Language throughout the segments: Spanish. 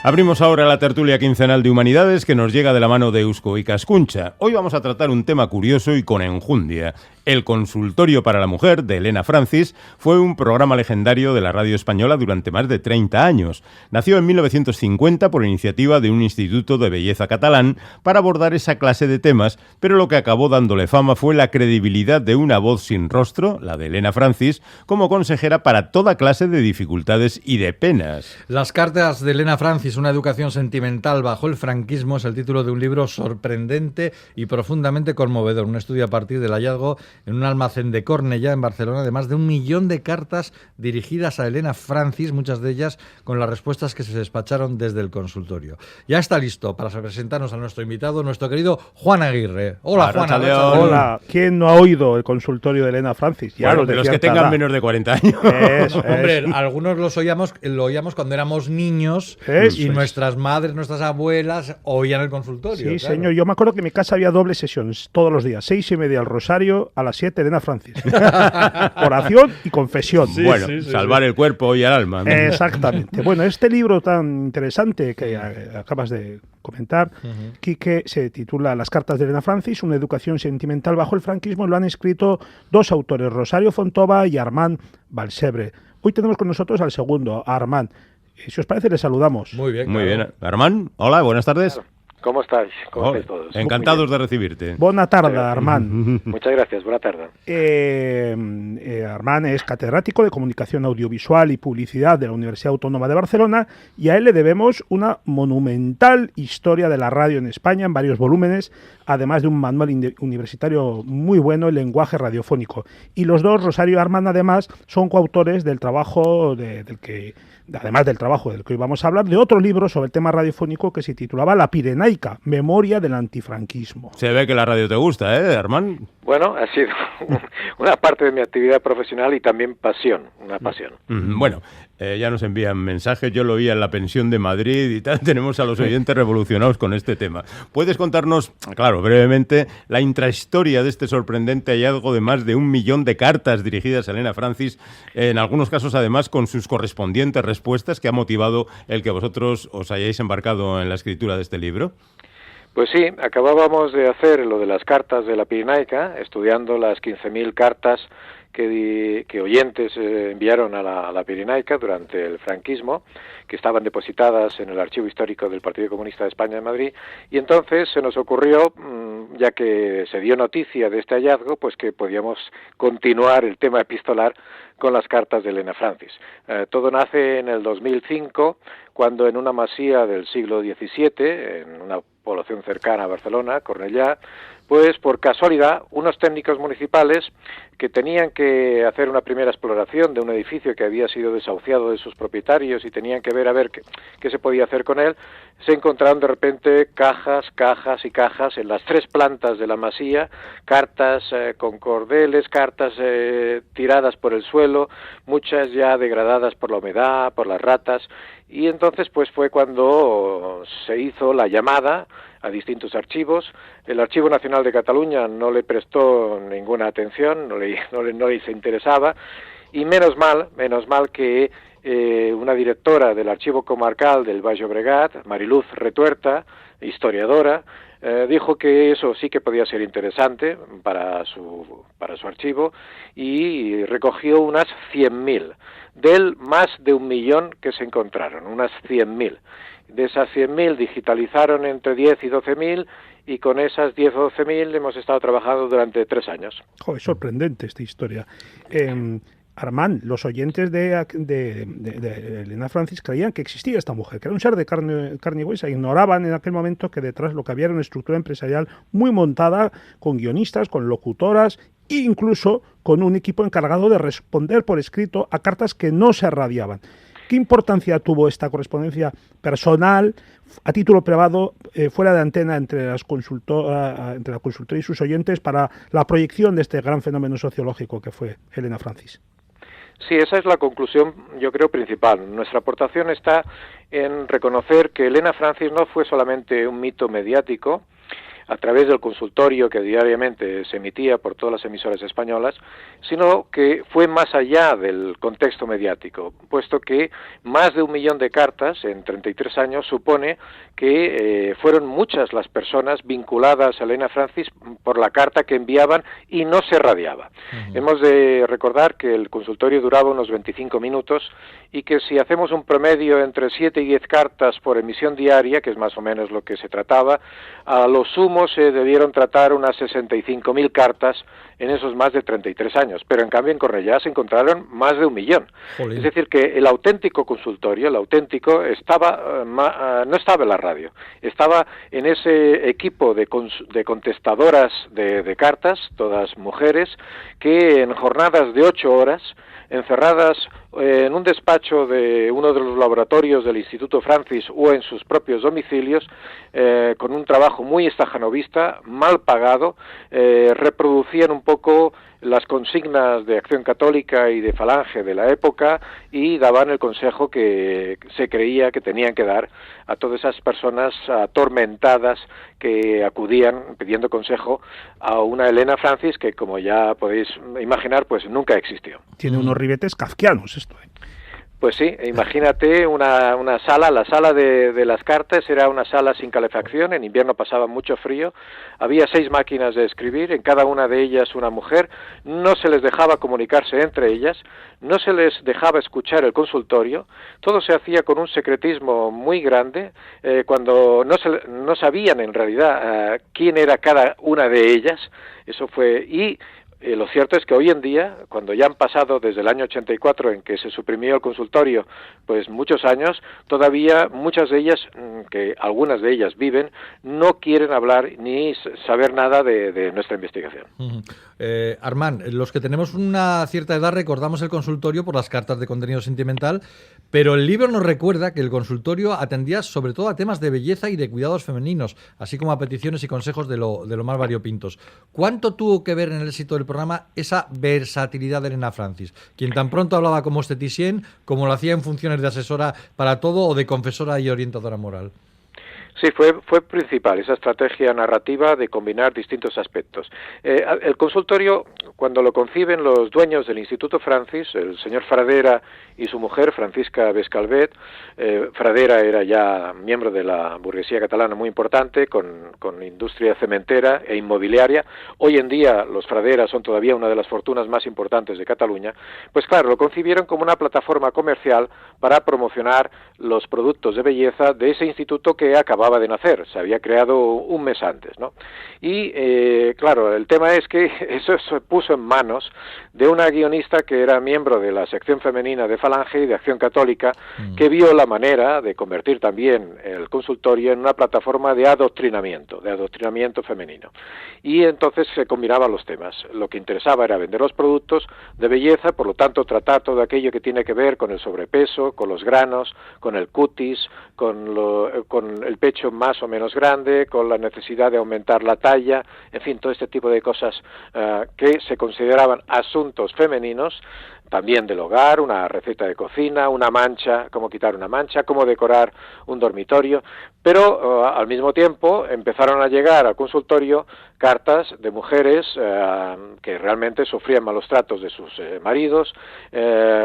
Abrimos ahora la tertulia quincenal de Humanidades que nos llega de la mano de Eusko Ikaskuntza. Hoy vamos a tratar un tema curioso y con enjundia. El Consultorio para la Mujer, de Elena Francis, fue un programa legendario de la radio española durante más de 30 años. Nació en 1950 por iniciativa de un instituto de belleza catalán para abordar esa clase de temas, pero lo que acabó dándole fama fue la credibilidad de una voz sin rostro, la de Elena Francis, como consejera para toda clase de dificultades y de penas. Las cartas de Elena Francis, una educación sentimental bajo el franquismo, es el título de un libro sorprendente y profundamente conmovedor. Un estudio a partir del hallazgo en un almacén de Cornellà, en Barcelona, de más de 1 millón de cartas dirigidas a Elena Francis, muchas de ellas con las respuestas que se despacharon desde el consultorio. Ya está listo para presentarnos a nuestro invitado, nuestro querido Juan Aguirre. Hola, Juan. Hola. ¿Quién no ha oído el consultorio de Elena Francis? Ya bueno, de los que tengan menos de 40 años. Hombre, algunos lo oíamos cuando éramos niños y nuestras madres, nuestras abuelas oían el consultorio. Sí, claro. Señor. Yo me acuerdo que en mi casa había doble sesiones todos los días. 6:30 el rosario, a las 7 Elena Francis. Oración y confesión. Sí, bueno, sí, salvar el cuerpo y el alma, ¿no? Exactamente. Bueno, este libro tan interesante que acabas de comentar, Quique, se titula Las cartas de Elena Francis, una educación sentimental bajo el franquismo, y lo han escrito dos autores, Rosario Fontova y Armand Balsebre. Hoy tenemos con nosotros al segundo, Armand. Si os parece, le saludamos. Muy bien. Muy bien. Armand, hola, buenas tardes. Claro. ¿Cómo estáis? ¿Cómo estáis todos? Encantados de recibirte. Buena tarde, Armand. Muchas gracias, buena tarde. Armand es catedrático de Comunicación Audiovisual y Publicidad de la Universidad Autónoma de Barcelona, y a él le debemos una monumental historia de la radio en España en varios volúmenes, además de un manual universitario muy bueno, El lenguaje radiofónico. Y los dos, Rosario y Armand, además, son coautores del trabajo además del trabajo del que hoy vamos a hablar, de otro libro sobre el tema radiofónico que se titulaba La Pirenaica, Memoria del Antifranquismo. Se ve que la radio te gusta, Armand? Bueno, ha sido una parte de mi actividad profesional y también una pasión. Bueno, ya nos envían mensajes, yo lo oía en la pensión de Madrid y tal, tenemos a los oyentes revolucionados con este tema. ¿Puedes contarnos, claro, brevemente, la intrahistoria de este sorprendente hallazgo de más de 1 millón de cartas dirigidas a Elena Francis, en algunos casos además con sus correspondientes respuestas, que ha motivado el que vosotros os hayáis embarcado en la escritura de este libro? Pues sí, acabábamos de hacer lo de las cartas de la Pirenaica, estudiando las 15.000 cartas que oyentes enviaron a la Pirenaica durante el franquismo, que estaban depositadas en el Archivo Histórico del Partido Comunista de España en Madrid, y entonces se nos ocurrió, ya que se dio noticia de este hallazgo, pues que podíamos continuar el tema epistolar con las cartas de Elena Francis. Todo nace en el 2005, cuando en una masía del siglo XVII, en una población cercana a Barcelona, Cornellà, pues por casualidad unos técnicos municipales que tenían que hacer una primera exploración de un edificio que había sido desahuciado de sus propietarios y tenían que ver a ver qué se podía hacer con él, se encontraron de repente cajas y cajas en las 3 plantas de la masía, cartas con cordeles, cartas tiradas por el suelo, muchas ya degradadas por la humedad, por las ratas, y entonces pues fue cuando se hizo la llamada a distintos archivos. El Archivo Nacional de Cataluña no le prestó ninguna atención, no le interesaba, y menos mal que una directora del Archivo Comarcal del Baix Llobregat, Mariluz Retuerta, historiadora, dijo que eso sí que podía ser interesante para su archivo, y recogió unas 100.000 del más de 1 millón que se encontraron, unas 100.000. De esas 100.000 digitalizaron entre 10 y 12.000, y con esas 10 o 12.000 hemos estado trabajando durante 3 años. Joder, es sorprendente esta historia. Armand, los oyentes de Elena Francis creían que existía esta mujer, que era un ser de carne y hueso. Ignoraban en aquel momento que detrás lo que había era una estructura empresarial muy montada, con guionistas, con locutoras e incluso con un equipo encargado de responder por escrito a cartas que no se radiaban. ¿Qué importancia tuvo esta correspondencia personal, a título privado, fuera de antena, entre la consultora y sus oyentes para la proyección de este gran fenómeno sociológico que fue Elena Francis? Sí, esa es la conclusión, yo creo, principal. Nuestra aportación está en reconocer que Elena Francis no fue solamente un mito mediático, a través del consultorio que diariamente se emitía por todas las emisoras españolas, sino que fue más allá del contexto mediático, puesto que más de 1 millón de cartas en 33 años supone que fueron muchas las personas vinculadas a Elena Francis por la carta que enviaban y no se radiaba. Hemos de recordar que el consultorio duraba unos 25 minutos y que si hacemos un promedio entre 7 y 10 cartas por emisión diaria, que es más o menos lo que se trataba, a lo sumo se debieron tratar unas 65.000 cartas en esos más de 33 años, pero en cambio en Cornellá se encontraron más de 1 millón. Jolín. Es decir, que el auténtico consultorio, el auténtico, estaba no estaba en la radio, estaba en ese equipo de contestadoras de cartas, todas mujeres, que en jornadas de 8 horas, encerradas en un despacho de uno de los laboratorios del Instituto Francis o en sus propios domicilios, con un trabajo muy estajanovista, mal pagado, reproducían un poco las consignas de Acción Católica y de Falange de la época y daban el consejo que se creía que tenían que dar a todas esas personas atormentadas que acudían pidiendo consejo a una Elena Francis que, como ya podéis imaginar, pues nunca existió. Tiene unos ribetes kafkianos esto, ¿eh? Pues sí, imagínate una sala, la sala de las cartas era una sala sin calefacción, en invierno pasaba mucho frío, había 6 máquinas de escribir, en cada una de ellas una mujer, no se les dejaba comunicarse entre ellas, no se les dejaba escuchar el consultorio, todo se hacía con un secretismo muy grande, cuando no sabían en realidad quién era cada una de ellas, eso fue, y lo cierto es que hoy en día, cuando ya han pasado desde el año 84 en que se suprimió el consultorio, pues muchos años, todavía muchas de ellas, que algunas de ellas viven, no quieren hablar ni saber nada de nuestra investigación. Armand, los que tenemos una cierta edad recordamos el consultorio por las cartas de contenido sentimental, pero el libro nos recuerda que el consultorio atendía sobre todo a temas de belleza y de cuidados femeninos, así como a peticiones y consejos de lo más variopintos. ¿Cuánto tuvo que ver en el éxito del programa esa versatilidad de Elena Francis, quien tan pronto hablaba como esteticien, como lo hacía en funciones de asesora para todo o de confesora y orientadora moral? Sí, fue principal esa estrategia narrativa de combinar distintos aspectos. El consultorio, cuando lo conciben los dueños del Instituto Francis, el señor Fradera y su mujer, Francisca Bescalvet, Fradera era ya miembro de la burguesía catalana muy importante, con industria cementera e inmobiliaria. Hoy en día los Fradera son todavía una de las fortunas más importantes de Cataluña. Pues claro, lo concibieron como una plataforma comercial para promocionar los productos de belleza de ese instituto que acababa de nacer, se había creado un mes antes, ¿no? Y claro, el tema es que eso se puso en manos de una guionista que era miembro de la sección femenina de Falange y de Acción Católica, que vio la manera de convertir también el consultorio en una plataforma de adoctrinamiento femenino. Y entonces se combinaban los temas. Lo que interesaba era vender los productos de belleza, por lo tanto tratar todo aquello que tiene que ver con el sobrepeso, con los granos, con el cutis, con el pecho más o menos grande, con la necesidad de aumentar la talla, en fin, todo este tipo de cosas que se consideraban asuntos femeninos, también del hogar, una receta de cocina, una mancha, cómo quitar una mancha, cómo decorar un dormitorio, pero al mismo tiempo empezaron a llegar al consultorio cartas de mujeres que realmente sufrían malos tratos de sus maridos,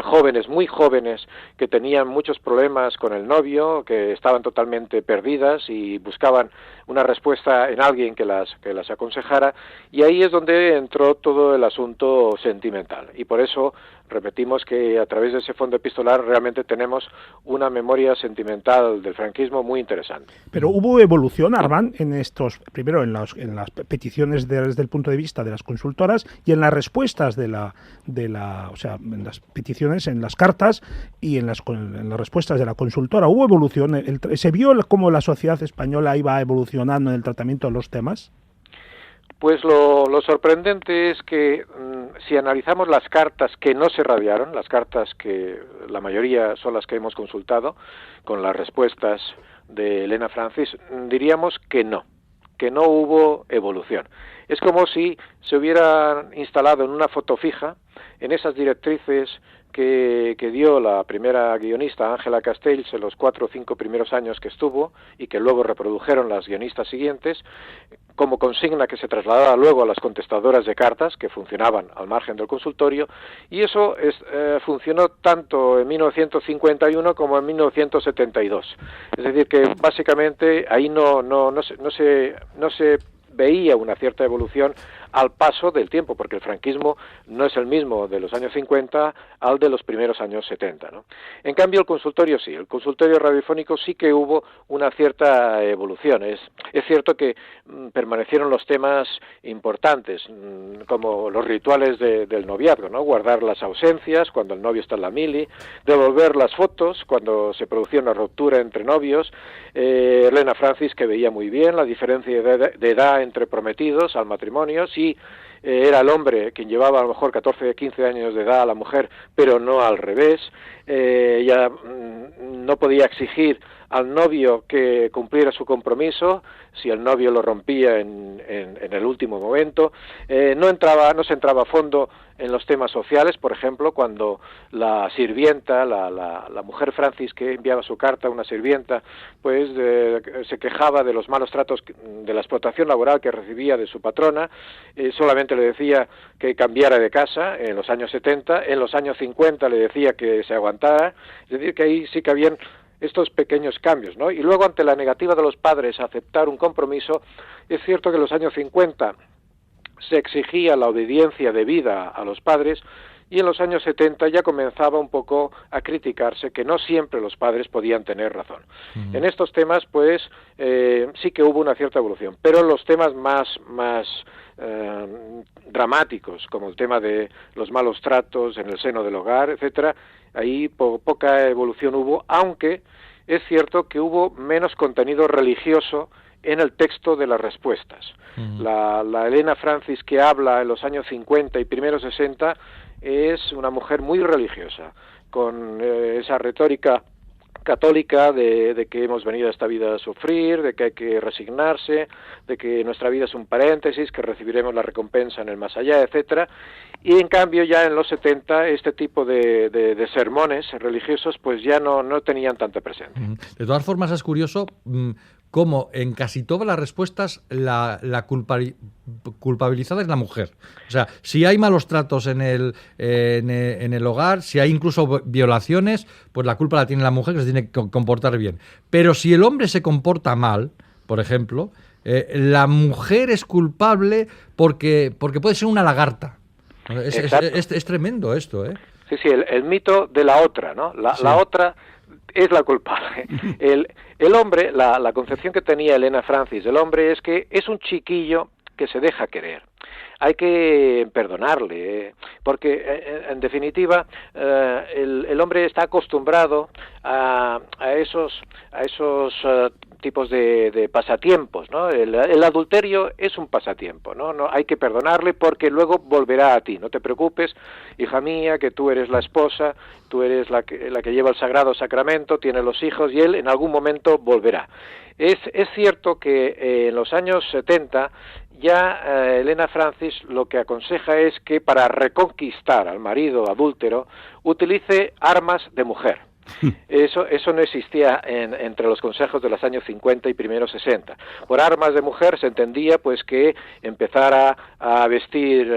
jóvenes, muy jóvenes, que tenían muchos problemas con el novio, que estaban totalmente perdidas y buscaban una respuesta en alguien que las aconsejara, y ahí es donde entró todo el asunto sentimental, y por eso repetimos que a través de ese fondo epistolar realmente tenemos una memoria sentimental del franquismo muy interesante. Pero hubo evolución, Armand, en estos, primero en las peticiones desde el punto de vista de las consultoras y en las respuestas o sea, en las peticiones, en las cartas y en las respuestas de la consultora. ¿Hubo evolución? ¿Se vio cómo la sociedad española iba evolucionando en el tratamiento de los temas? Pues lo sorprendente es que si analizamos las cartas que no se radiaron, las cartas que la mayoría son las que hemos consultado, con las respuestas de Elena Francis, diríamos que no hubo evolución. Es como si se hubiera instalado en una foto fija en esas directrices que dio la primera guionista, Ángela Castells, en los 4 o 5 primeros años que estuvo, y que luego reprodujeron las guionistas siguientes, como consigna que se trasladaba luego a las contestadoras de cartas, que funcionaban al margen del consultorio, y eso funcionó tanto en 1951 como en 1972. Es decir, que básicamente ahí no se veía una cierta evolución al paso del tiempo, porque el franquismo no es el mismo de los años 50 al de los primeros años 70, ¿no? En cambio, el consultorio sí, el consultorio radiofónico sí que hubo una cierta evolución. Es cierto que permanecieron los temas importantes, como los rituales del noviazgo, ¿no? Guardar las ausencias cuando el novio está en la mili, devolver las fotos cuando se producía una ruptura entre novios. Elena Francis, que veía muy bien la diferencia de edad entre prometidos al matrimonio, sí, era el hombre quien llevaba a lo mejor 14 o 15 años de edad a la mujer, pero no al revés. Ya no podía exigir al novio que cumpliera su compromiso si el novio lo rompía en el último momento. No se entraba a fondo en los temas sociales, por ejemplo, cuando la sirvienta, la mujer Francis que enviaba su carta a una sirvienta, pues se quejaba de los malos tratos, de la explotación laboral que recibía de su patrona, solamente le decía que cambiara de casa en los años 70, en los años 50 le decía que se aguantara, es decir, que ahí sí que habían estos pequeños cambios, ¿no? Y luego, ante la negativa de los padres a aceptar un compromiso, es cierto que en los años 50 se exigía la obediencia debida a los padres, y en los años 70 ya comenzaba un poco a criticarse que no siempre los padres podían tener razón. En estos temas, pues, sí que hubo una cierta evolución, pero los temas más dramáticos, como el tema de los malos tratos en el seno del hogar, etcétera, ahí poca evolución hubo, aunque es cierto que hubo menos contenido religioso en el texto de las respuestas. La Elena Francis que habla en los años 50 y primeros 60 es una mujer muy religiosa, con esa retórica católica de que hemos venido a esta vida a sufrir, de que hay que resignarse, de que nuestra vida es un paréntesis, que recibiremos la recompensa en el más allá, etcétera. Y en cambio ya en los 70 este tipo de sermones religiosos pues ya no tenían tanta presencia. De todas formas es curioso cómo en casi todas las respuestas la culpabilizada es la mujer. O sea, si hay malos tratos en el hogar, si hay incluso violaciones, pues la culpa la tiene la mujer, que se tiene que comportar bien. Pero si el hombre se comporta mal, por ejemplo, la mujer es culpable porque puede ser una lagarta. Es tremendo esto, ¿eh? Sí, el mito de la otra, ¿no? La otra es la culpable. El hombre, la concepción que tenía Elena Francis del hombre es que es un chiquillo que se deja querer. Hay que perdonarle, porque en definitiva el hombre está acostumbrado a esos tipos de pasatiempos, ¿no? El adulterio es un pasatiempo, ¿no? No hay que perdonarle porque luego volverá a ti. No te preocupes, hija mía, que tú eres la esposa, tú eres la que lleva el sagrado sacramento, tiene los hijos y él en algún momento volverá. Es cierto que en los años 70 ya Elena Francis lo que aconseja es que para reconquistar al marido adúltero utilice armas de mujer. Eso no existía entre los consejos de los años 50 y primeros 60. Por armas de mujer se entendía pues que empezara a vestir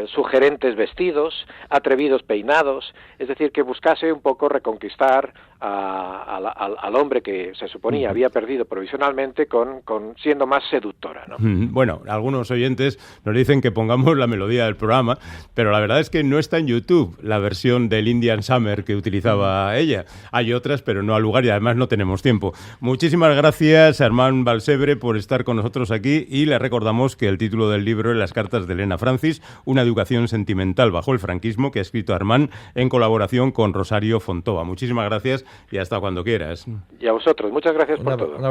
sugerentes vestidos, atrevidos peinados, es decir, que buscase un poco reconquistar al hombre que se suponía había perdido provisionalmente con siendo más seductora, ¿no? Bueno, algunos oyentes nos dicen que pongamos la melodía del programa, pero la verdad es que no está en YouTube la versión del Indian Summer que utilizaba ella. Hay otras, pero no al lugar y además no tenemos tiempo. Muchísimas gracias, Armand Balsebre, por estar con nosotros aquí y le recordamos que el título del libro es Las cartas de Elena Francis, una educación sentimental bajo el franquismo, que ha escrito Armand en colaboración con Rosario Fontova. Muchísimas gracias y hasta cuando quieras. Y a vosotros, muchas gracias por todo.